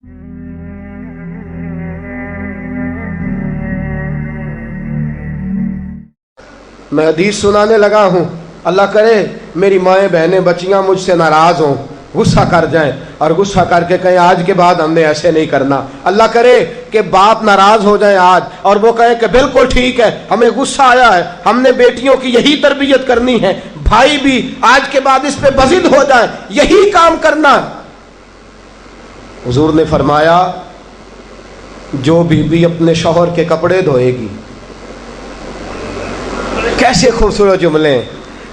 میں حدیث سنانے لگا ہوں، اللہ کرے میری مائیں بہنیں بچیاں مجھ سے ناراض ہوں، غصہ کر جائیں اور غصہ کر کے کہیں آج کے بعد ہم نے ایسے نہیں کرنا۔ اللہ کرے کہ باپ ناراض ہو جائے آج اور وہ کہے کہ بالکل ٹھیک ہے، ہمیں غصہ آیا ہے، ہم نے بیٹیوں کی یہی تربیت کرنی ہے، بھائی بھی آج کے بعد اس پہ بضد ہو جائے، یہی کام کرنا۔ حضور نے فرمایا جو بیوی اپنے شوہر کے کپڑے دھوئے گی، کیسے خوبصورت جملے ہیں،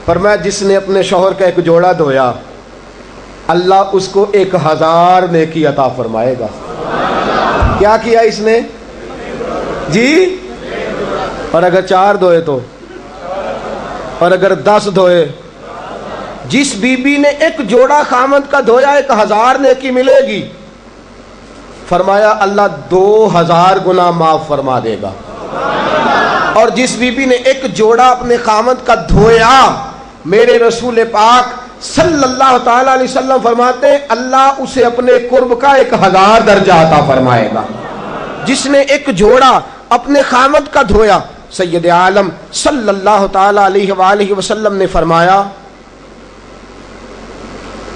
فرمایا جس نے اپنے شوہر کا ایک جوڑا دھویا اللہ اس کو 1000 نیکی عطا فرمائے گا۔ کیا کیا اس نے جی؟ اور اگر 4 دھوئے تو، اور اگر 10 دھوئے، جس بی بی نے ایک جوڑا خامد کا دھویا 1000 نیکی ملے گی۔ فرمایا اللہ 2000 گنا معاف فرما دے گا۔ اور جس بی بی نے ایک جوڑا اپنے خامد کا دھویا، میرے رسول پاک صلی اللہ تعالی علیہ وسلم فرماتے ہیں اللہ اسے اپنے قرب کا 1000 درجہ عطا فرمائے گا۔ جس نے ایک جوڑا اپنے خامد کا دھویا، سید عالم صلی اللہ تعالی علیہ وآلہ وسلم نے فرمایا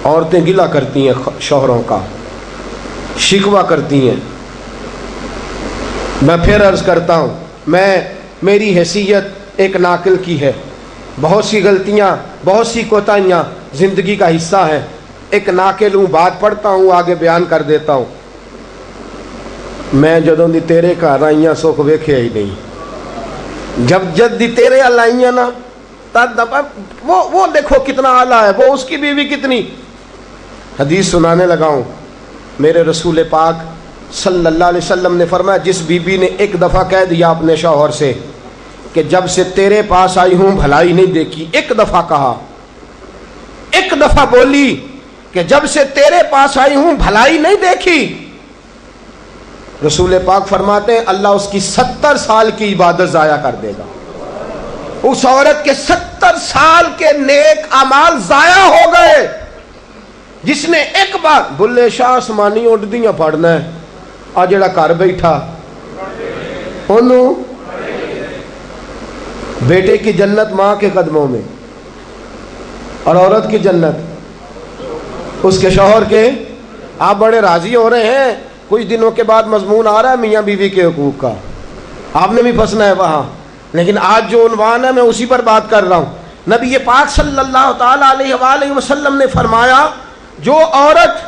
عورتیں گلہ کرتی ہیں شوہروں کا، شکوہ کرتی ہیں۔ میں پھر عرض کرتا ہوں، میری حیثیت ایک ناقل کی ہے، بہت سی غلطیاں، بہت سی کوتاہیاں زندگی کا حصہ ہیں، ایک ناقل ہوں، بات پڑھتا ہوں آگے بیان کر دیتا ہوں۔ میں جدوں دی تیرے گھر آئیاں سکھ ویکھیا ہی نہیں، جب دی تیرے ال آئیاں نا وہ دیکھو کتنا اعلیٰ ہے، وہ اس کی بیوی کتنی۔ حدیث سنانے لگا ہوں، میرے رسول پاک صلی اللہ علیہ وسلم نے فرمایا جس بی بی نے ایک دفعہ کہہ دیا اپنے شوہر سے کہ جب سے تیرے پاس آئی ہوں بھلائی نہیں دیکھی، ایک دفعہ کہا، ایک دفعہ بولی کہ جب سے تیرے پاس آئی ہوں بھلائی نہیں دیکھی، رسول پاک فرماتے ہیں اللہ اس کی 70 سال کی عبادت ضائع کر دے گا۔ اس عورت کے 70 سال کے نیک اعمال ضائع ہو گئے، جس نے ایک بار بلے شاہ آسمانی اڈدیاں پڑھنا ہے، آ جڑا گھر بیٹھا انہوں بیٹے کی جنت ماں کے قدموں میں، اور عورت کی جنت اس کے شوہر کے۔ آپ بڑے راضی ہو رہے ہیں، کچھ دنوں کے بعد مضمون آ رہا ہے میاں بیوی کے حقوق کا، آپ نے بھی پھنسنا ہے وہاں، لیکن آج جو عنوان ہے میں اسی پر بات کر رہا ہوں۔ نبی پاک صلی اللہ تعالی علیہ وآلہ وسلم نے فرمایا جو عورت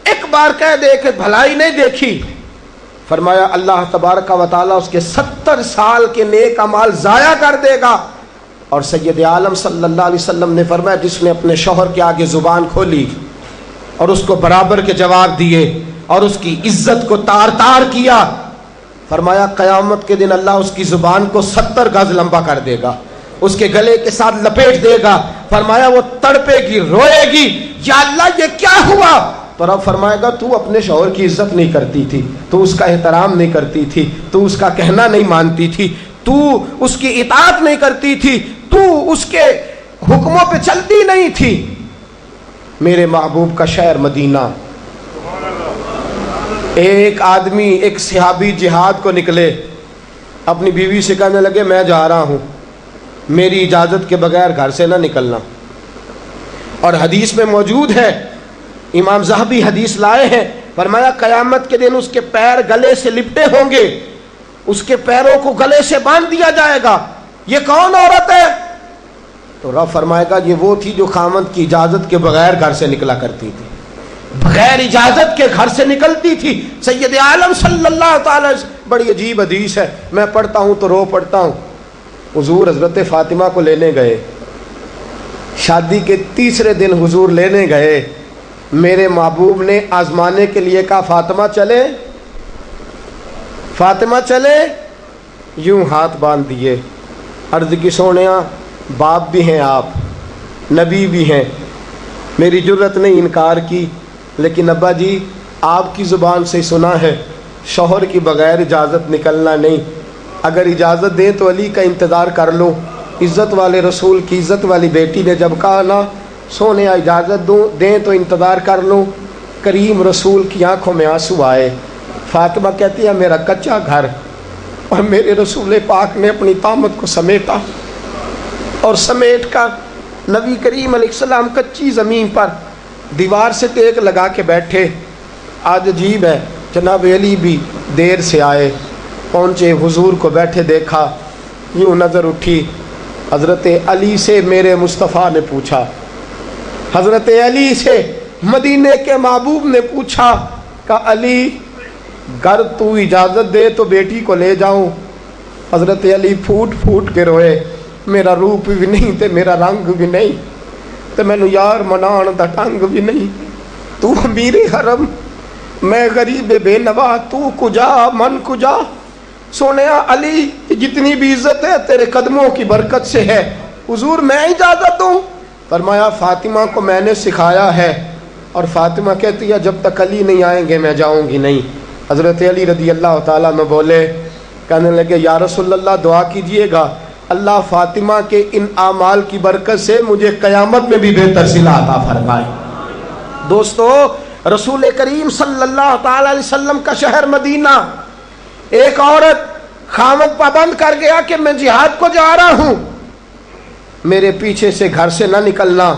ایک بار کہہ دے کہ بھلائی نہیں دیکھی، فرمایا اللہ تبارک و تعالیٰ اس کے 70 سال کے نیک اعمال ضائع کر دے گا۔ اور سید عالم صلی اللہ علیہ وسلم نے فرمایا جس نے اپنے شوہر کے آگے زبان کھولی اور اس کو برابر کے جواب دیے اور اس کی عزت کو تار تار کیا، فرمایا قیامت کے دن اللہ اس کی زبان کو 70 گز لمبا کر دے گا، اس کے گلے کے ساتھ لپیٹ دے گا۔ فرمایا وہ تڑپے گی، روئے گی، یا اللہ یہ کیا ہوا؟ تو رب فرمائے گا تو اپنے شوہر کی عزت نہیں کرتی تھی، تو اس کا احترام نہیں کرتی تھی، تو اس کا کہنا نہیں مانتی تھی، تو اس کی اطاعت نہیں کرتی تھی، تو اس کے حکموں پہ چلتی نہیں تھی۔ میرے محبوب کا شہر مدینہ، ایک آدمی، ایک صحابی جہاد کو نکلے، اپنی بیوی سے کہنے لگے میں جا رہا ہوں، میری اجازت کے بغیر گھر سے نہ نکلنا۔ اور حدیث میں موجود ہے، امام ذہبی حدیث لائے ہیں، فرمایا قیامت کے دن اس کے پیر گلے سے لپٹے ہوں گے، اس کے پیروں کو گلے سے باندھ دیا جائے گا، یہ کون عورت ہے؟ تو رب فرمائے گا یہ وہ تھی جو خامند کی اجازت کے بغیر گھر سے نکلا کرتی تھی، بغیر اجازت کے گھر سے نکلتی تھی۔ سید عالم صلی اللہ تعالی، بڑی عجیب حدیث ہے، میں پڑھتا ہوں تو رو پڑھتا ہوں۔ حضور حضرت فاطمہ کو لینے گئے، شادی کے 3 دن حضور لینے گئے، میرے محبوب نے آزمانے کے لیے کہا فاطمہ چلے، فاطمہ چلے، یوں ہاتھ باندھ دیے، عرض کی سونیا باپ بھی ہیں آپ، نبی بھی ہیں، میری جرت نہیں انکار کی، لیکن ابا جی آپ کی زبان سے سنا ہے شوہر کی بغیر اجازت نکلنا نہیں، اگر اجازت دیں تو علی کا انتظار کر لو۔ عزت والے رسول کی عزت والی بیٹی نے جب کہا نا سونے اجازت دیں تو انتظار کر لوں، کریم رسول کی آنکھوں میں آنسو آئے. فاطمہ کہتی ہے میرا کچا گھر اور میرے رسول پاک نے اپنی طامت کو سمیٹا اور سمیٹ کر نبی کریم علیہ السلام کچی زمین پر دیوار سے ٹیک لگا کے بیٹھے. آج عجیب ہے جناب علی بھی دیر سے آئے, پہنچے, حضور کو بیٹھے دیکھا, یوں نظر اٹھی. حضرت علی سے میرے مصطفیٰ نے پوچھا, حضرت علی سے مدینے کے محبوب نے پوچھا کہ علی گر تو اجازت دے تو بیٹی کو لے جاؤں. حضرت علی پھوٹ پھوٹ کے روئے, میرا روپ بھی نہیں تے میرا رنگ بھی نہیں تے مینو یار منان دا ٹنگ بھی نہیں. تو امیر حرم میں غریب بے نوا, تو کجا من کجا. سونیا علی جتنی بھی عزت ہے تیرے قدموں کی برکت سے ہے, حضور میں اجازت دوں. فرمایا فاطمہ کو میں نے سکھایا ہے, اور فاطمہ کہتی ہے جب تک علی نہیں آئیں گے میں جاؤں گی نہیں. حضرت علی رضی اللہ تعالیٰ عنہ بولے, کہنے لگے یا رسول اللہ دعا کیجئے گا اللہ فاطمہ کے ان اعمال کی برکت سے مجھے قیامت میں بھی بہتر صلہ عطا فرمائے. دوستو رسول کریم صلی اللہ تعالیٰ علیہ وسلم کا شہر مدینہ, ایک عورت خامد پابند کر گیا کہ میں جہاد کو جا رہا ہوں, میرے پیچھے سے گھر سے نہ نکلنا,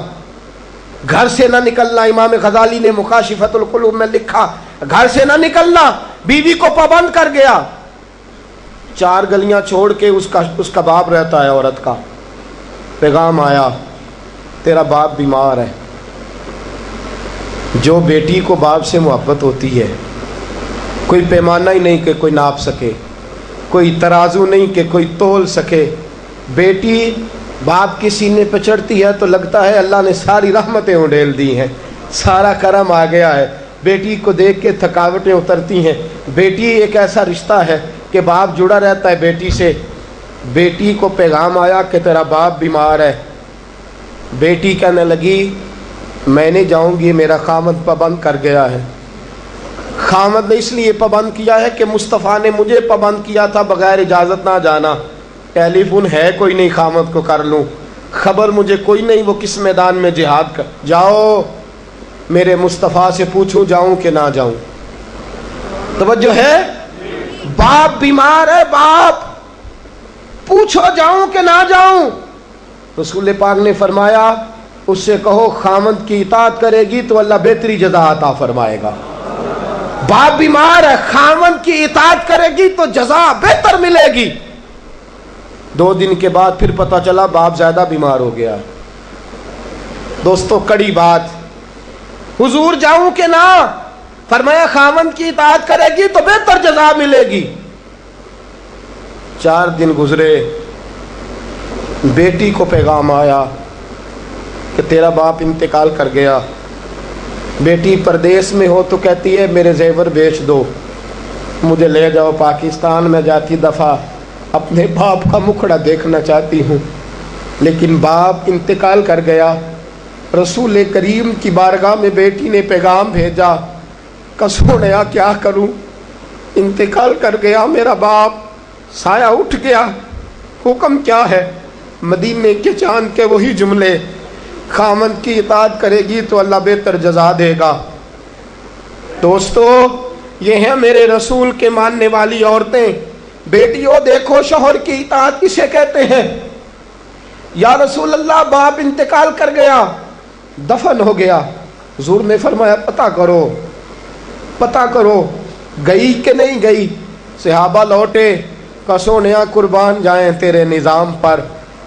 گھر سے نہ نکلنا. امام غزالی نے مکاشفۃ القلوب میں لکھا گھر سے نہ نکلنا. بیوی کو پابند کر گیا. 4 گلیاں چھوڑ کے اس کا باپ رہتا ہے, عورت کا پیغام آیا تیرا باپ بیمار ہے. جو بیٹی کو باپ سے محبت ہوتی ہے کوئی پیمانہ ہی نہیں کہ کوئی ناپ سکے, کوئی ترازو نہیں کہ کوئی تول سکے. بیٹی باپ کے سینے پہ چڑھتی ہے تو لگتا ہے اللہ نے ساری رحمتیں اڈیل دی ہیں, سارا کرم آ گیا ہے. بیٹی کو دیکھ کے تھکاوٹیں اترتی ہیں. بیٹی ایک ایسا رشتہ ہے کہ باپ جڑا رہتا ہے بیٹی سے. بیٹی کو پیغام آیا کہ تیرا باپ بیمار ہے. بیٹی کہنے لگی میں نہیں جاؤں گی, میرا خامد پابند کر گیا ہے. خامد نے اس لیے پابند کیا ہے کہ مصطفیٰ نے مجھے پابند کیا تھا بغیر اجازت نہ جانا. ٹیلی فون ہے کوئی نہیں خامد کو کر لوں, خبر مجھے کوئی نہیں وہ کس میدان میں جہاد کر. جاؤ میرے مصطفیٰ سے پوچھو جاؤں کہ نہ جاؤں. توجہ ہے, باپ بیمار ہے, باپ پوچھو جاؤں کہ نہ جاؤں. رسول پاک نے فرمایا اس سے کہو خامد کی اطاعت کرے گی تو اللہ بہتری جزا عطا فرمائے گا. باپ بیمار ہے, خامد کی اطاعت کرے گی تو جزا بہتر ملے گی. 2 دن کے بعد پھر پتہ چلا باپ زیادہ بیمار ہو گیا. دوستو کڑی بات, حضور جاؤں کہ نہ, فرمایا خامد کی اطاعت کرے گی تو بہتر جزا ملے گی. 4 دن گزرے, بیٹی کو پیغام آیا کہ تیرا باپ انتقال کر گیا. بیٹی پردیس میں ہو تو کہتی ہے میرے زیور بیچ دو, مجھے لے جاؤ پاکستان میں جاتی دفعہ اپنے باپ کا مکھڑا دیکھنا چاہتی ہوں. لیکن باپ انتقال کر گیا. رسول کریم کی بارگاہ میں بیٹی نے پیغام بھیجا کہ سونیا کیا کروں, انتقال کر گیا میرا باپ, سایہ اٹھ گیا, حکم کیا ہے. مدینے کے چاند کے وہی جملے, خامد کی اطاعت کرے گی تو اللہ بہتر جزا دے گا. دوستو یہ ہیں میرے رسول کے ماننے والی عورتیں. بیٹیوں دیکھو شوہر کی اطاعت کسے کہتے ہیں. یا رسول اللہ باپ انتقال کر گیا, دفن ہو گیا. حضور نے فرمایا پتہ کرو گئی کہ نہیں گئی. صحابہ لوٹے کہ سونیا قربان جائیں تیرے نظام پر,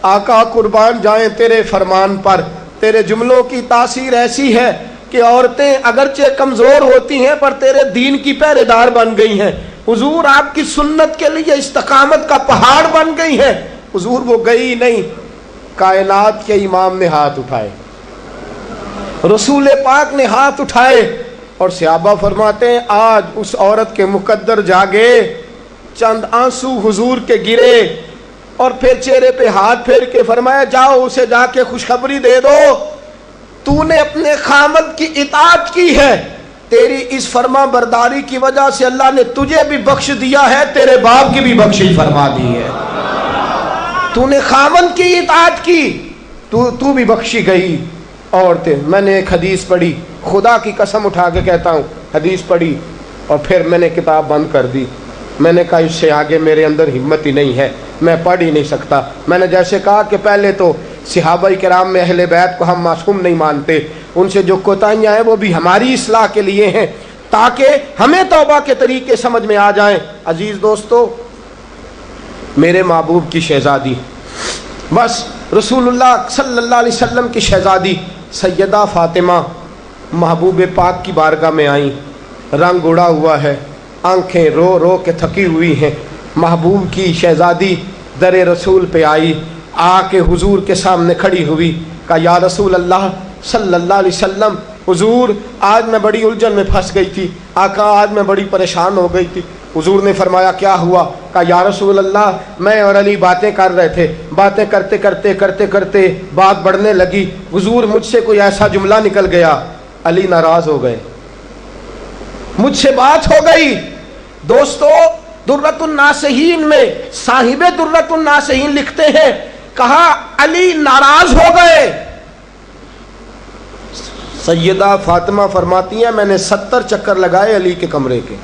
آقا قربان جائیں تیرے فرمان پر. تیرے جملوں کی تاثیر ایسی ہے کہ عورتیں اگرچہ کمزور ہوتی ہیں پر تیرے دین کی پہرے دار بن گئی ہیں. حضور آپ کی سنت کے لیے استقامت کا پہاڑ بن گئی ہیں. حضور وہ گئی نہیں, کائنات کے امام نے ہاتھ اٹھائے, رسول پاک نے ہاتھ اٹھائے. اور صحابہ فرماتے ہیں آج اس عورت کے مقدر جاگے, چند آنسو حضور کے گرے اور پھر چہرے پہ ہاتھ پھیر کے فرمایا جاؤ اسے جا کے خوشخبری دے دو, تو نے اپنے خامد کی اطاعت کی ہے, تیری اس فرما برداری کی وجہ سے اللہ نے تجھے بھی بخش دیا ہے, تیرے باپ کی بھی بخشش فرما دی ہے. تو نے خامد کی اطاعت کی تو بھی بخشی گئی. عورتیں. میں نے ایک حدیث پڑھی, خدا کی قسم اٹھا کے کہتا ہوں, حدیث پڑھی اور پھر میں نے کتاب بند کر دی. میں نے کہا اس سے آگے میرے اندر ہمت ہی نہیں ہے, میں پڑھ ہی نہیں سکتا. میں نے جیسے کہا کہ پہلے تو صحابہ کرام میں اہل بیت کو ہم معصوم نہیں مانتے, ان سے جو کوتاہیاں ہیں وہ بھی ہماری اصلاح کے لیے ہیں تاکہ ہمیں توبہ کے طریقے سمجھ میں آ جائیں. عزیز دوستو, میرے محبوب کی شہزادی, بس رسول اللہ صلی اللہ علیہ وسلم کی شہزادی سیدہ فاطمہ محبوب پاک کی بارگاہ میں آئیں. رنگ اڑا ہوا ہے, آنکھیں رو رو کے تھکی ہوئی ہیں. محبوب کی شہزادی در رسول پہ آئی, آ کے حضور کے سامنے کھڑی ہوئی. کہا یا رسول اللہ صلی اللہ علیہ وسلم, حضور آج میں بڑی الجھن میں پھنس گئی تھی, آقا آج میں بڑی پریشان ہو گئی تھی. حضور نے فرمایا کیا ہوا؟ کہا یا رسول اللہ میں اور علی باتیں کر رہے تھے, باتیں کرتے کرتے کرتے کرتے بات بڑھنے لگی. حضور مجھ سے کوئی ایسا جملہ نکل گیا, علی ناراض ہو گئے, مجھ سے بات ہو گئی. دوستو درۃ الناصحین میں صاحب درۃ الناصحین لکھتے ہیں, کہا علی ناراض ہو گئے. سیدہ فاطمہ فرماتی ہیں میں نے 70 چکر لگائے علی کے کمرے کے.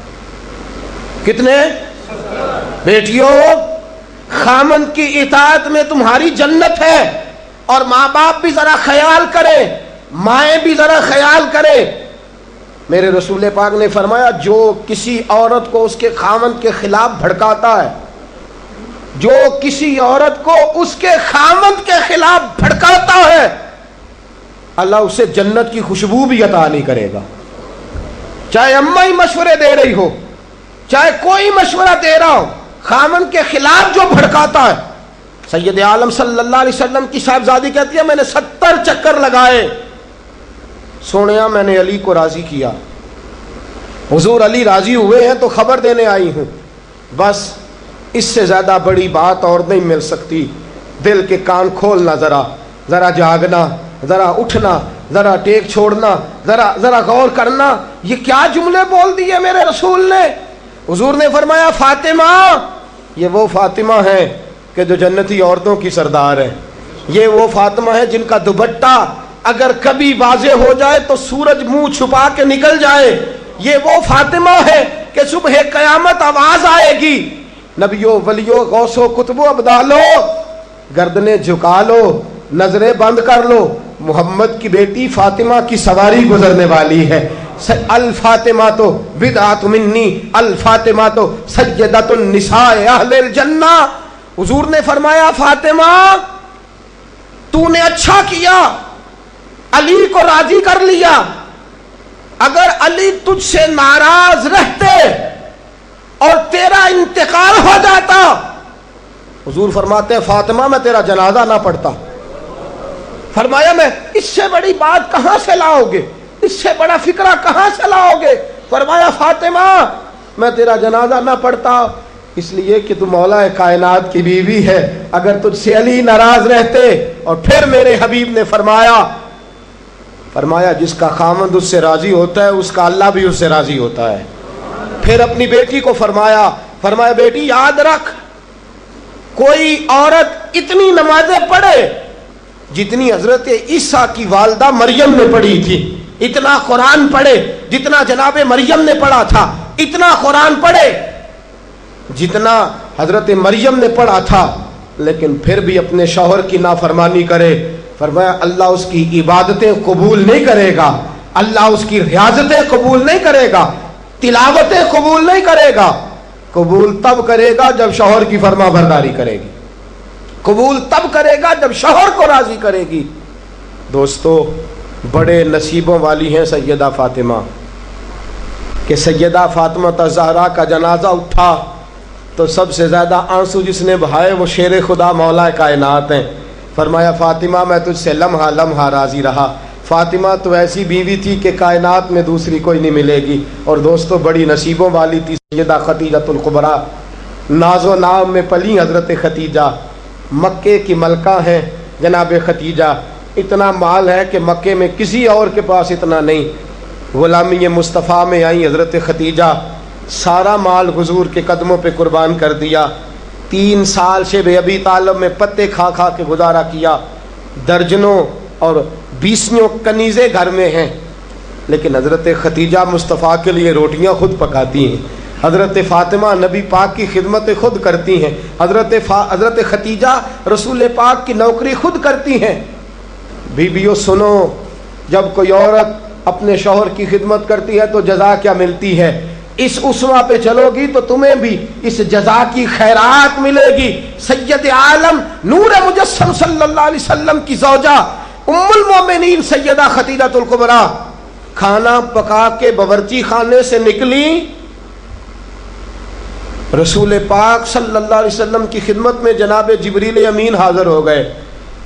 کتنے؟ بیٹیوں, خامند کی اطاعت میں تمہاری جنت ہے. اور ماں باپ بھی ذرا خیال کریں, مائیں بھی ذرا خیال کریں. میرے رسول پاک نے فرمایا جو کسی عورت کو اس کے خامند کے خلاف بھڑکاتا ہے, جو کسی عورت کو اس کے خامند کے خلاف بھڑکاتا ہے, اللہ اسے جنت کی خوشبو بھی عطا نہیں کرے گا. چاہے اماں ہی مشورے دے رہی ہو, چاہے کوئی مشورہ دے رہا ہو, خامند کے خلاف جو بھڑکاتا ہے. سید عالم صلی اللہ علیہ وسلم کی صاحبزادی کہتی ہے میں نے 70 چکر لگائے, سونیا میں نے علی کو راضی کیا. حضور علی راضی ہوئے ہیں تو خبر دینے آئی ہوں. بس اس سے زیادہ بڑی بات اور نہیں مل سکتی. دل کے کان کھولنا, ذرا جاگنا, ذرا اٹھنا, ذرا ٹیک چھوڑنا, ذرا غور کرنا. یہ کیا جملے بول دیے میرے رسول نے؟ حضور نے فرمایا فاطمہ, یہ وہ فاطمہ ہے کہ جو جنتی عورتوں کی سردار ہے. یہ وہ فاطمہ ہے جن کا دوپٹہ اگر کبھی واضح ہو جائے تو سورج منہ چھپا کے نکل جائے. یہ وہ فاطمہ ہے کہ صبح قیامت آواز آئے گی, نبیوں ولیوں غوثوں کتبوں ابدالو گردنیں جھکا لو, نظریں بند کر لو, محمد کی بیٹی فاطمہ کی سواری گزرنے والی ہے. الفاطمہ تو بدعت منی, الفاطمہ تو سیدۃ النساء اہل الجنہ. حضور نے فرمایا فاطمہ تو نے اچھا کیا, علی کو راضی کر لیا. اگر علی تجھ سے ناراض رہتے اور تیرا انتقال ہو جاتا, حضور فرماتے ہیں فاطمہ میں تیرا جنازہ نہ پڑھتا. فرمایا میں اس سے بڑی بات کہاں سے لاؤ گے, اس سے بڑا فکرہ کہاں سے لاؤ گے؟ فرمایا فاطمہ میں تیرا جنازہ نہ پڑھتا اس لیے کہ تو مولا کائنات کی بیوی ہے. اگر تجھ سے علی ناراض رہتے. اور پھر میرے حبیب نے فرمایا جس کا خامند اس سے راضی ہوتا ہے اس کا اللہ بھی اس سے راضی ہوتا ہے. پھر اپنی بیٹی کو فرمایا بیٹی یاد رکھ, کوئی عورت اتنی نمازیں پڑھے جتنی حضرت عیسیٰ کی والدہ مریم نے پڑھی تھی, اتنا قرآن پڑھے جتنا جناب مریم نے پڑھا تھا, اتنا قرآن پڑھے جتنا حضرت مریم نے پڑھا تھا, لیکن پھر بھی اپنے شوہر کی نافرمانی کرے. فرمایا اللہ اس کی عبادتیں قبول نہیں کرے گا, اللہ اس کی ریاضتیں قبول نہیں کرے گا, تلاوتیں قبول نہیں کرے گا. قبول تب کرے گا جب شوہر کی فرما برداری کرے گی, قبول تب کرے گا جب شوہر کو راضی کرے گی. دوستو بڑے نصیبوں والی ہیں سیدہ فاطمہ کہ سیدہ فاطمہ الزہرا کا جنازہ اٹھا تو سب سے زیادہ آنسو جس نے بہائے وہ شیر خدا مولا کائنات ہیں. فرمایا فاطمہ میں تجھ سے لمحہ لمحہ راضی رہا. فاطمہ تو ایسی بیوی تھی کہ کائنات میں دوسری کوئی نہیں ملے گی. اور دوستو بڑی نصیبوں والی تھی سیدہ خدیجہ الکبریٰ, ناز و نام میں پلی حضرت خدیجہ, مکے کی ملکہ ہیں جناب خدیجہ. اتنا مال ہے کہ مکے میں کسی اور کے پاس اتنا نہیں. غلامی مصطفیٰ میں آئی حضرت خدیجہ, سارا مال حضور کے قدموں پہ قربان کر دیا. 3 سال شیب ابی طالب میں پتے کھا کھا کے گزارا کیا. درجنوں اور 20 کنیزیں گھر میں ہیں، لیکن حضرت خدیجہ مصطفیٰ کے لیے روٹیاں خود پکاتی ہیں، حضرت فاطمہ نبی پاک کی خدمت خود کرتی ہیں، حضرت خدیجہ رسول پاک کی نوکری خود کرتی ہیں۔ بیویوں سنو، جب کوئی عورت اپنے شوہر کی خدمت کرتی ہے تو جزا کیا ملتی ہے؟ اس اسوہ پہ چلو گی تو تمہیں بھی اس جزا کی خیرات ملے گی۔ سید عالم نور مجسم صلی اللہ علیہ وسلم کی زوجہ ام المومنین سیدہ خدیجہ الکبریٰ کھانا پکا کے باورچی خانے سے نکلی، رسول پاک صلی اللہ علیہ وسلم کی خدمت میں جناب جبریل امین حاضر ہو گئے،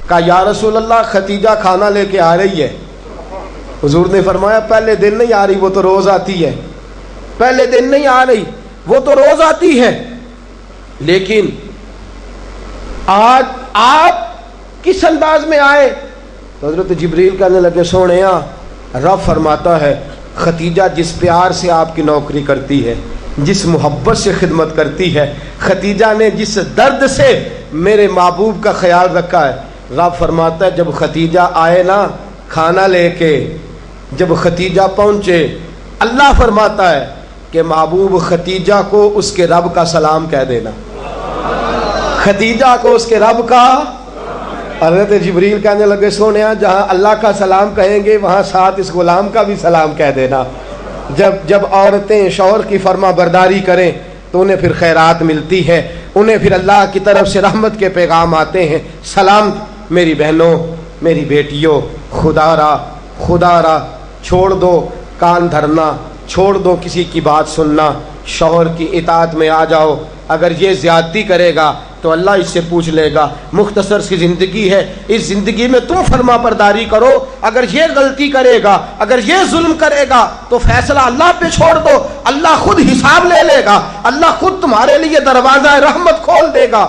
کہا یا رسول اللہ خدیجہ کھانا لے کے آ رہی ہے۔ حضور نے فرمایا پہلے دن نہیں آ رہی، وہ تو روز آتی ہے، پہلے دن نہیں آ رہی، وہ تو روز آتی ہے، لیکن آج آپ کس انداز میں آئے؟ تو حضرت جبریل کہنے لگے سونےاں، رب فرماتا ہے خدیجہ جس پیار سے آپ کی نوکری کرتی ہے، جس محبت سے خدمت کرتی ہے، خدیجہ نے جس درد سے میرے محبوب کا خیال رکھا ہے، رب فرماتا ہے جب خدیجہ آئے نا کھانا لے کے، جب خدیجہ پہنچے، اللہ فرماتا ہے کہ محبوب خدیجہ کو اس کے رب کا سلام کہہ دینا، خدیجہ کو اس کے رب کا۔ حضرت جبریل کہنے لگے سونیا جہاں اللہ کا سلام کہیں گے وہاں ساتھ اس غلام کا بھی سلام کہہ دینا۔ جب عورتیں شوہر کی فرما برداری کریں تو انہیں پھر خیرات ملتی ہے، انہیں پھر اللہ کی طرف سے رحمت کے پیغام آتے ہیں۔ سلام میری بہنوں، میری بیٹیوں، خدا را چھوڑ دو کان دھرنا، چھوڑ دو کسی کی بات سننا، شوہر کی اطاعت میں آ جاؤ۔ اگر یہ زیادتی کرے گا تو اللہ اس سے پوچھ لے گا، مختصر سی زندگی ہے، اس زندگی میں تم فرما برداری کرو، اگر یہ غلطی کرے گا، اگر یہ ظلم کرے گا تو فیصلہ اللہ پہ چھوڑ دو، اللہ خود حساب لے لے گا، اللہ خود تمہارے لیے دروازہ رحمت کھول دے گا۔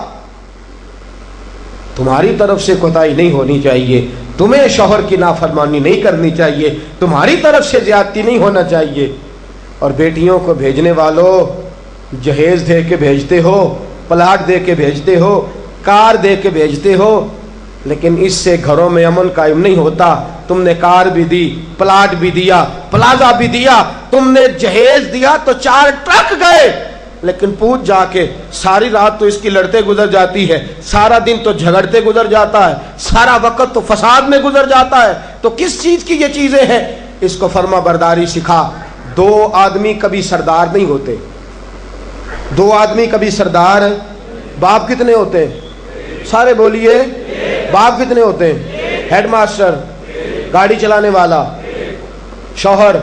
تمہاری طرف سے کوتاہی نہیں ہونی چاہیے، تمہیں شوہر کی نافرمانی نہیں کرنی چاہیے، تمہاری طرف سے زیادتی نہیں ہونا چاہیے۔ اور بیٹیوں کو بھیجنے والوں جہیز دے کے بھیجتے ہو، پلاٹ دے کے بھیجتے ہو، کار دے کے بھیجتے ہو، لیکن اس سے گھروں میں امن قائم نہیں ہوتا۔ تم نے کار بھی دی، پلاٹ بھی دیا، پلازا بھی دیا، تم نے جہیز دیا تو 4 ٹرک گئے، لیکن پوچھ جا کے ساری رات تو اس کی لڑتے گزر جاتی ہے، سارا دن تو جھگڑتے گزر جاتا ہے، سارا وقت تو فساد میں گزر جاتا ہے، تو کس چیز کی یہ چیزیں ہیں؟ اس کو فرما برداری سکھا۔ 2 آدمی کبھی سردار نہیں ہوتے، 2 آدمی کبھی سردار۔ باپ کتنے ہوتے ہیں؟ سارے بولیے، باپ کتنے ہوتے ہیں؟ ہیڈ ماسٹر، گاڑی چلانے والا، شوہر۔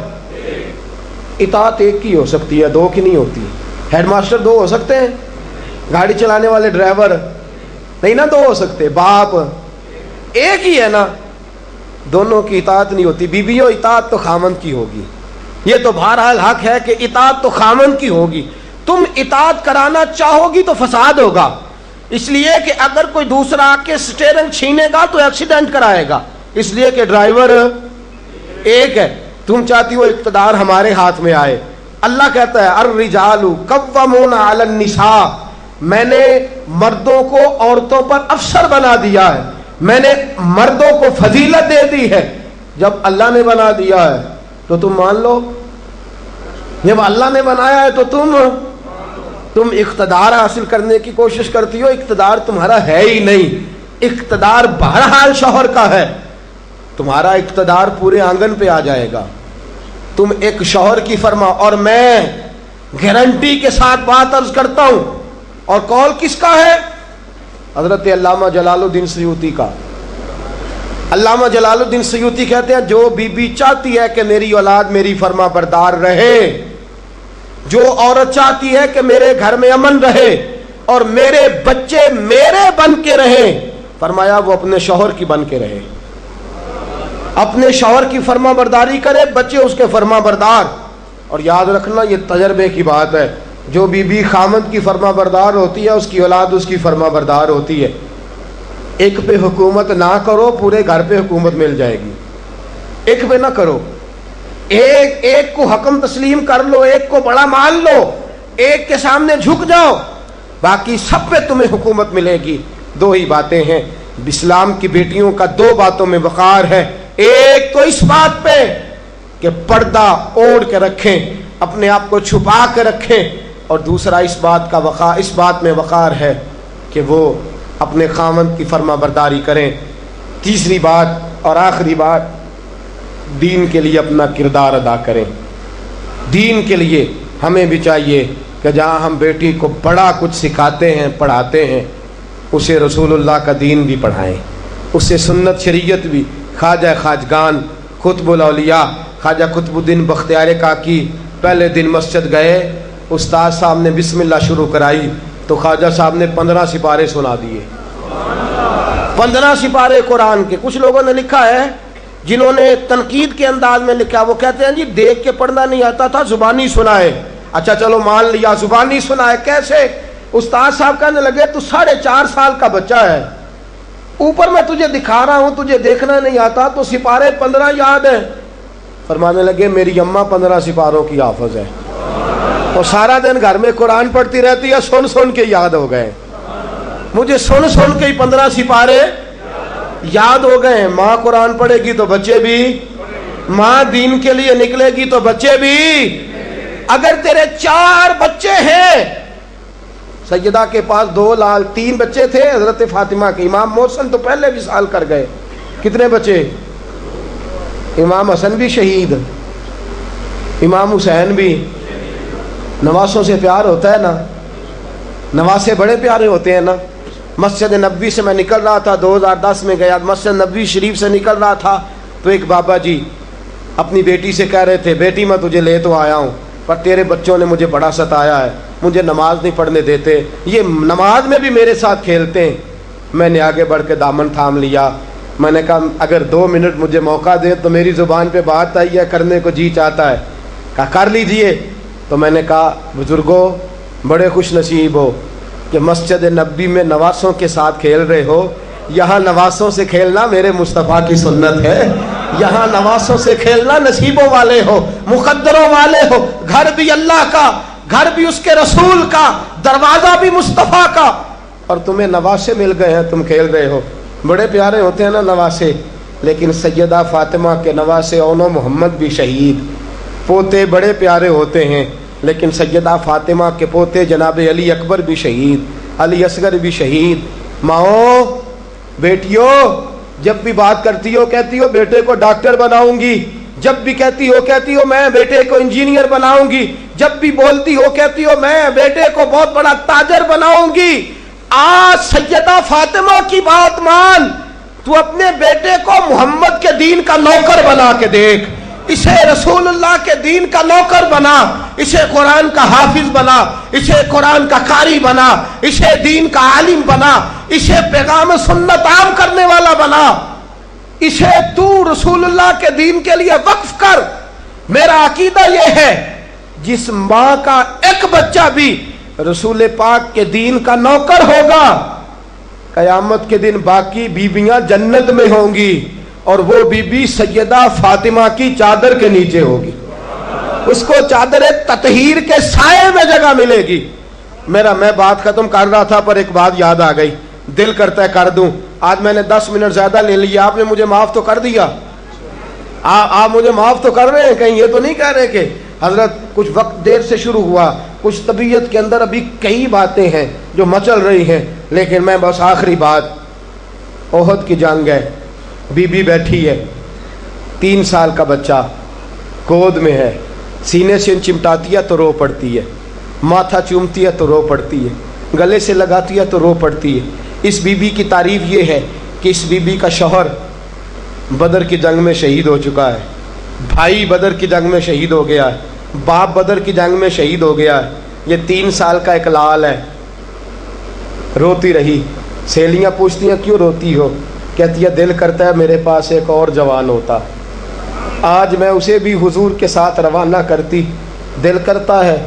اطاعت ایک کی ہو سکتی ہے، 2 کی نہیں ہوتی۔ ہیڈ ماسٹر 2 ہو سکتے ہیں، گاڑی چلانے والے ڈرائیور نہیں نا 2 ہو سکتے، باپ ایک ہی ہے نا، دونوں کی اطاعت نہیں ہوتی۔ بیویوں اطاعت تو خامند کی ہوگی، یہ تو بہرحال حق ہے کہ اطاعت تو خامند کی ہوگی۔ تم اطاعت کرانا چاہو گی تو فساد ہوگا، اس لیے کہ اگر کوئی دوسرا آ کے سٹیئرنگ چھینے گا تو ایکسیڈنٹ کرائے گا، اس لیے کہ ڈرائیور ایک ہے۔ تم چاہتی ہو اقتدار ہمارے ہاتھ میں آئے، اللہ کہتا ہے الرجال قوامون علی النساء، میں نے مردوں کو عورتوں پر افسر بنا دیا ہے، میں نے مردوں کو فضیلت دے دی ہے۔ جب اللہ نے بنا دیا ہے تو تم مان لو، جب اللہ نے بنایا ہے تو تم اقتدار حاصل کرنے کی کوشش کرتی ہو، اقتدار تمہارا ہے ہی نہیں، اقتدار بہرحال شوہر کا ہے، تمہارا اقتدار پورے آنگن پہ آ جائے گا۔ تم ایک شوہر کی فرما، اور میں گارنٹی کے ساتھ بات عرض کرتا ہوں، اور قول کس کا ہے؟ حضرت علامہ جلال الدین سیوطی کا۔ علامہ جلال الدین سیوطی کہتے ہیں جو بی بی چاہتی ہے کہ میری اولاد میری فرما بردار رہے، جو عورت چاہتی ہے کہ میرے گھر میں امن رہے اور میرے بچے میرے بن کے رہیں، فرمایا وہ اپنے شوہر کی بن کے رہے، اپنے شوہر کی فرما برداری کرے، بچے اس کے فرما بردار۔ اور یاد رکھنا یہ تجربے کی بات ہے، جو بی بی خامند کی فرما بردار ہوتی ہے اس کی اولاد اس کی فرما بردار ہوتی ہے۔ ایک پہ حکومت نہ کرو، پورے گھر پہ حکومت مل جائے گی، ایک پہ نہ کرو، ایک کو حکم تسلیم کر لو، ایک کو بڑا مان لو، ایک کے سامنے جھک جاؤ، باقی سب پہ تمہیں حکومت ملے گی۔ 2 ہی باتیں ہیں، اسلام کی بیٹیوں کا 2 باتوں میں وقار ہے، ایک تو اس بات پہ کہ پردہ اوڑھ کے رکھیں، اپنے آپ کو چھپا کے رکھیں، اور دوسرا اس بات میں وقار ہے کہ وہ اپنے خاوند کی فرما برداری کریں۔ تیسری بات اور آخری بات، دین کے لیے اپنا کردار ادا کریں۔ دین کے لیے ہمیں بھی چاہیے کہ جہاں ہم بیٹی کو بڑا کچھ سکھاتے ہیں، پڑھاتے ہیں، اسے رسول اللہ کا دین بھی پڑھائیں، اسے سنت شریعت بھی۔ خواجہ خواجگان قطب الاولیاء خواجہ قطب الدین بختیار کاکی پہلے دن مسجد گئے، استاد صاحب نے بسم اللہ شروع کرائی تو خواجہ صاحب نے 15 سپارے سنا دیے، 15 سپارے قرآن کے۔ کچھ لوگوں نے لکھا ہے جنہوں نے تنقید کے انداز میں لکھا، وہ کہتے ہیں جی دیکھ کے پڑھنا نہیں آتا تھا، زبانی سنائے۔ اچھا چلو مان لیا زبانی سنائے، کیسے؟ استاد صاحب کہنے لگے تو 4.5 سال کا بچہ ہے، اوپر میں تجھے دکھا رہا ہوں، تجھے دیکھنا نہیں آتا تو سپارے 15 یاد ہیں۔ فرمانے لگے میری اماں 15 سپاروں کی حافظ ہے، اور سارا دن گھر میں قرآن پڑھتی رہتی ہے، سن سن کے یاد ہو گئے، مجھے سن سن کے ہی 15 سپارے یاد ہو گئے۔ ماں قرآن پڑھے گی تو بچے بھی، ماں دین کے لیے نکلے گی تو بچے بھی۔ اگر تیرے 4 بچے ہیں، سیدہ کے پاس 3 بچے تھے حضرت فاطمہ کے، امام محسن تو پہلے وصال کر گئے، کتنے بچے؟ امام حسن بھی شہید، امام حسین بھی۔ نواسوں سے پیار ہوتا ہے نا، نواسے بڑے پیارے ہوتے ہیں نا۔ مسجد نبوی سے میں نکل رہا تھا، 2010 میں گیا، مسجد نبوی شریف سے نکل رہا تھا تو ایک بابا جی اپنی بیٹی سے کہہ رہے تھے بیٹی میں تجھے لے تو آیا ہوں پر تیرے بچوں نے مجھے بڑا ستایا ہے، مجھے نماز نہیں پڑھنے دیتے، یہ نماز میں بھی میرے ساتھ کھیلتے ہیں۔ میں نے آگے بڑھ کے دامن تھام لیا، میں نے کہا اگر 2 منٹ مجھے موقع دے تو میری زبان پہ بات آئی ہے، کرنے کو جی چاہتا ہے، کہا کر لیجئے۔ تو میں نے کہا بزرگوں بڑے خوش نصیب ہو کہ مسجد نبوی میں نواسوں کے ساتھ کھیل رہے ہو، یہاں نواسوں سے کھیلنا میرے مصطفیٰ کی سنت ہے، یہاں نواسوں سے کھیلنا نصیبوں والے ہو، مقدروں والے ہو، گھر بھی اللہ کا، گھر بھی اس کے رسول کا، دروازہ بھی مصطفیٰ کا، اور تمہیں نواسے مل گئے ہیں، تم کھیل رہے ہو۔ بڑے پیارے ہوتے ہیں نا نواسے، لیکن سیدہ فاطمہ کے نواسے اونو محمد بھی شہید، پوتے بڑے پیارے ہوتے ہیں، لیکن سیدہ فاطمہ کے پوتے جناب علی اکبر بھی شہید، علی اصغر بھی شہید۔ ماؤں بیٹیوں جب بھی بات کرتی ہو کہتی ہو بیٹے کو ڈاکٹر بناؤں گی، جب بھی کہتی ہو میں بیٹے کو انجینئر بناؤں گی، جب بھی بولتی ہو کہتی ہو میں بیٹے کو بہت بڑا تاجر بناؤں گی۔ آج سیدہ فاطمہ کی بات مان، تو اپنے بیٹے کو محمد کے دین کا نوکر بنا کے دیکھ، اسے رسول اللہ کے دین کا نوکر بنا، اسے قرآن کا حافظ بنا، اسے قرآن کا قاری بنا، اسے دین کا عالم بنا، اسے پیغام سنت عام کرنے والا بنا، اسے تو رسول اللہ کے دین کے لیے وقف کر۔ میرا عقیدہ یہ ہے جس ماں کا ایک بچہ بھی رسول پاک کے دین کا نوکر ہوگا، قیامت کے دن باقی بیویاں جنت میں ہوں گی، اور وہ بی بی سیدہ فاطمہ کی چادر کے نیچے ہوگی، اس کو چادر تطہیر کے سائے میں جگہ ملے گی۔ میں بات ختم کر رہا تھا پر ایک بات یاد آ گئی، دل کرتا ہے کر دوں۔ آج میں نے 10 منٹ زیادہ لے لیا، آپ نے مجھے معاف تو کر دیا، آپ مجھے معاف تو کر رہے ہیں، کہیں یہ تو نہیں کہہ رہے کہ حضرت کچھ وقت دیر سے شروع ہوا، کچھ طبیعت کے اندر ابھی کئی باتیں ہیں جو مچل رہی ہیں، لیکن میں بس آخری بات، احد کی جنگ ہے، بی بی بیٹھی ہے، 3 سال کا بچہ گود میں ہے، سینے سے چمٹاتی ہے تو رو پڑتی ہے، ماتھا چومتی ہے تو رو پڑتی ہے، گلے سے لگاتی ہے تو رو پڑتی ہے۔ اس بی بی کی تعریف یہ ہے کہ اس بی بی کا شوہر بدر کی جنگ میں شہید ہو چکا ہے، بھائی بدر کی جنگ میں شہید ہو گیا ہے، باپ بدر کی جنگ میں شہید ہو گیا ہے، یہ 3 سال کا ایک لال ہے۔ روتی رہی، سہیلیاں پوچھتی ہیں کیوں روتی ہو؟ کہتی ہے دل کرتا ہے میرے پاس ایک اور جوان ہوتا، آج میں اسے بھی حضور کے ساتھ روانہ کرتی، دل کرتا ہے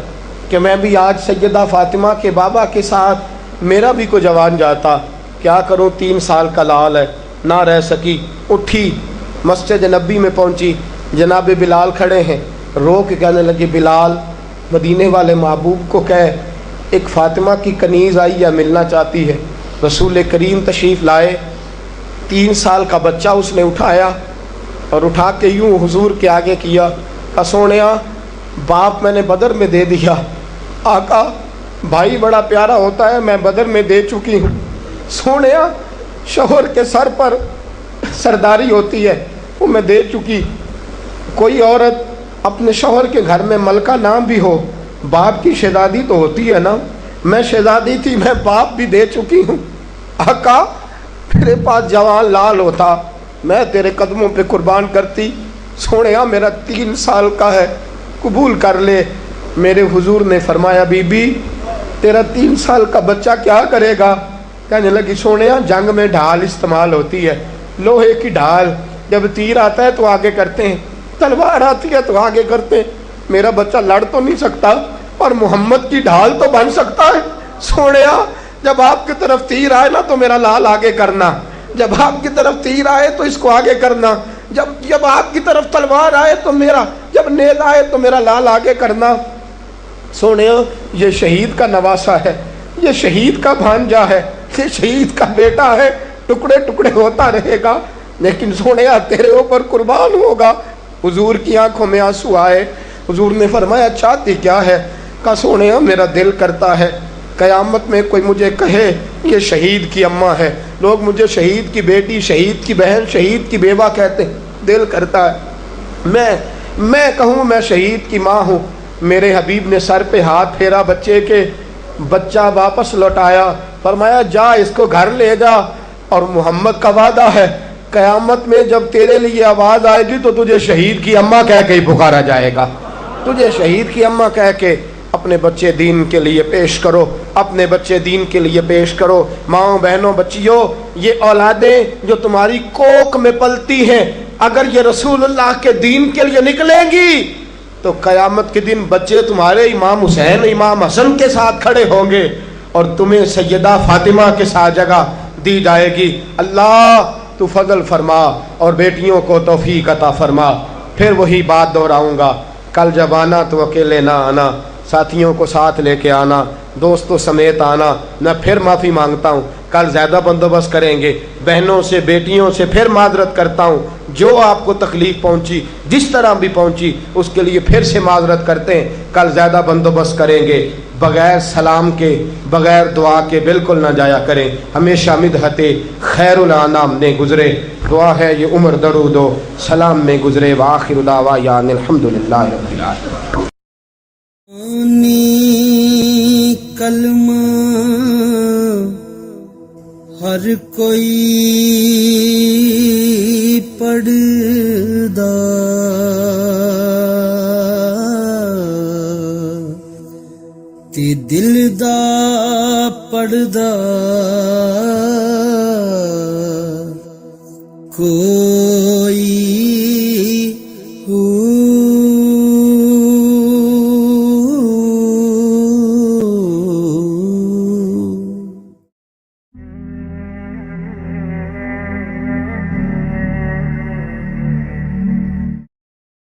کہ میں بھی آج سیدہ فاطمہ کے بابا کے ساتھ میرا بھی کوئی جوان جاتا، کیا کروں 3 سال کا لال ہے، نہ رہ سکی، اٹھی مسجد نبی میں پہنچی، جناب بلال کھڑے ہیں، رو کے کہنے لگے بلال مدینے والے محبوب کو کہے ایک فاطمہ کی کنیز آئی ہے ملنا چاہتی ہے۔ رسول کریم تشریف لائے، 3 سال کا بچہ اس نے اٹھایا، اور اٹھا کے یوں حضور کے آگے کیا کہ سونیا باپ میں نے بدر میں دے دیا، آقا بھائی بڑا پیارا ہوتا ہے، میں بدر میں دے چکی ہوں، سونیا شوہر کے سر پر سرداری ہوتی ہے وہ میں دے چکی، کوئی عورت اپنے شوہر کے گھر میں ملکہ نام بھی ہو، باپ کی شہزادی تو ہوتی ہے نا، میں شہزادی تھی، میں باپ بھی دے چکی ہوں، آقا میرے پاس جوان لال ہوتا میں تیرے قدموں پہ قربان کرتی، سونیا میرا 3 سال کا ہے قبول کر لے۔ میرے حضور نے فرمایا بی بی تیرا 3 سال کا بچہ کیا کرے گا؟ کہنے لگی سونیا جنگ میں ڈھال استعمال ہوتی ہے، لوہے کی ڈھال، جب تیر آتا ہے تو آگے کرتے ہیں، تلوار آتی ہے تو آگے کرتے ہیں، میرا بچہ لڑ تو نہیں سکتا اور محمد کی ڈھال تو بن سکتا ہے، سونیا جب آپ کی طرف تیر آئے نا تو میرا لال آگے کرنا، جب آپ کی طرف تیر آئے تو اس کو آگے کرنا، جب آپ کی طرف تلوار آئے تو میرا، جب نیز آئے تو میرا لال آگے کرنا۔ سونیا یہ شہید کا نواسا ہے، یہ شہید کا بھانجا ہے، یہ شہید کا بیٹا ہے، ٹکڑے ٹکڑے ہوتا رہے گا لیکن سونیا تیرے اوپر قربان ہوگا۔ حضور کی آنکھوں میں آنسو آئے، حضور نے فرمایا چاہتی کیا ہے؟ کہا سونیا میرا دل کرتا ہے قیامت میں کوئی مجھے کہے یہ شہید کی اماں ہے، لوگ مجھے شہید کی بیٹی، شہید کی بہن، شہید کی بیوہ کہتے ہیں، دل کرتا ہے میں کہوں میں شہید کی ماں ہوں۔ میرے حبیب نے سر پہ ہاتھ پھیرا بچے کے، بچہ واپس لوٹایا، فرمایا جا اس کو گھر لے جا، اور محمد کا وعدہ ہے قیامت میں جب تیرے لیے آواز آئے گی تو تجھے شہید کی اماں کہہ کے ہی پکارا جائے گا، تجھے شہید کی اماں کہہ کے اپنے بچے دین کے لیے پیش کرو، اپنے بچے دین کے لیے پیش کرو۔ ماؤں بہنوں بچیوں، یہ اولادیں جو تمہاری کوکھ میں پلتی ہیں اگر یہ رسول اللہ کے دین کے لیے نکلیں گی تو قیامت کے دن بچے تمہارے امام حسین امام حسن کے ساتھ کھڑے ہوں گے اور تمہیں سیدہ فاطمہ کے ساتھ جگہ دی جائے گی۔ اللہ تو فضل فرما اور بیٹیوں کو توفیق عطا فرما۔ پھر وہی بات دہراؤں گا، کل جب آنا تو اکیلے نہ آنا، ساتھیوں کو ساتھ لے کے آنا، دوستوں سمیت آنا۔ میں پھر معافی مانگتا ہوں، کل زیادہ بندوبست کریں گے، بہنوں سے بیٹیوں سے پھر معذرت کرتا ہوں، جو آپ کو تکلیف پہنچی جس طرح بھی پہنچی اس کے لیے پھر سے معذرت کرتے ہیں، کل زیادہ بندوبست کریں گے۔ بغیر سلام کے بغیر دعا کے بالکل نہ جایا کریں، ہمیشہ مدحت خیر الانام نے گزرے، دعا ہے یہ عمر درود و سلام میں گزرے۔ وآخر دعوانا الحمدللہ رب العالمین۔ کلمہ ہر کوئی پڑھدا، تے دل دا پڑھدا کو